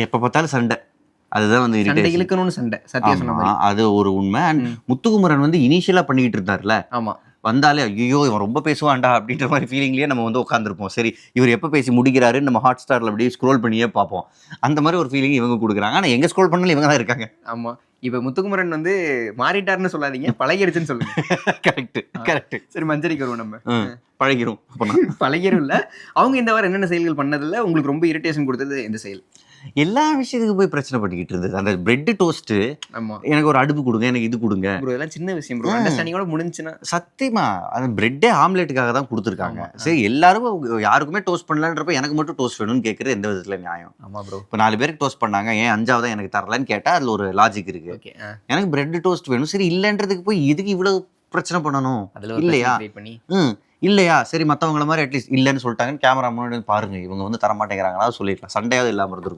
எப்ப பார்த்தாலும் சண்டை. அதுதான் வந்து சண்டை irritation. இழுக்கணும்னு சண்டை. சத்யா சொன்ன ஆமா, மாதிரி. அது ஒரு உண்மை. அண்ட் முத்துக்குமரன் வந்து இனிஷியலா பண்ணிக்கிட்டு இருந்தார்ல, ஆமா. வந்தாலே ஐயோ இவன் ரொம்ப பேசுவான்டா அப்படின்ற மாதிரி ஃபீலிங்லயே நம்ம வந்து உட்காந்துருப்போம். சரி இவர் எப்போ பேசி முடிக்கிறாரு நம்ம ஹாட் ஸ்டார்ல அப்படியே ஸ்க்ரோல் பண்ணியே பார்ப்போம். அந்த மாதிரி ஒரு ஃபீலிங் இவங்க கொடுக்குறாங்க. ஆனால் எங்க ஸ்க்ரோல் பண்ணாலும் இவங்க தான் இருக்காங்க. ஆமா. இப்ப முத்துக்குமரன் வந்து மாறிட்டாருன்னு சொல்லாதீங்க, பழகிடுச்சுன்னு சொல்லுங்க. Correct correct. சரி, மஞ்சரிக்கு வருவோம் நம்ம. பழகிரும். பழகிரும் இல்ல. அவங்க இந்த வாரம் என்னென்ன செயல்கள் பண்ணதுல உங்களுக்கு ரொம்ப இரிட்டேஷன் கொடுத்தது எந்த செயல்? எல்லா விஷயத்துக்கும் போய் பிரச்சனை பண்ணிக்கிட்டு இருந்தது. அந்த பிரெட் டோஸ்ட் ஆமா எனக்கு ஒரு அடுப்பு கொடுங்க, எனக்கு இது கொடுங்க. ப்ரோ, இதெல்லாம் சின்ன விஷயம் ப்ரோ. அண்டர்ஸ்டாண்டிங்கோட முடிஞ்சுனா சத்தியமா அந்த பிரெட்டே ஆம்லெட்டுக்காக தான் கொடுத்துருக்காங்க. சரி எல்லாரும் யாருக்குமே டோஸ்ட் பண்ணலன்றப்ப எனக்கு மட்டும் டோஸ்ட் வேணும்னு கேட்கறது எந்த விதத்துல நியாயம்? ஆமா ப்ரோ. இப்போ 4 பேருக்கு டோஸ்ட் பண்ணாங்க, ஏன் 5ஆவதா எனக்கு தரலன்னு கேட்டா அதுல ஒரு லாஜிக் இருக்கு. ஓகே. எனக்கு பிரெட் டோஸ்ட் வேணும். சரி இல்லன்றதுக்கு போய் இதுக்கு இவ்வளவு பிரச்சனை பண்ணணும் இல்லையா? இல்லையா சரி மற்றவங்கள மாதிரி அட்லீஸ்ட் இல்லைன்னு சொல்லிட்டாங்கன்னு கேமரா முன்னாடி பாருங்க இவங்க வந்து தர மாட்டேங்கிறாங்களா சொல்லிடலாம். சண்டையாவது இல்லாமல் இருந்திருக்கும்.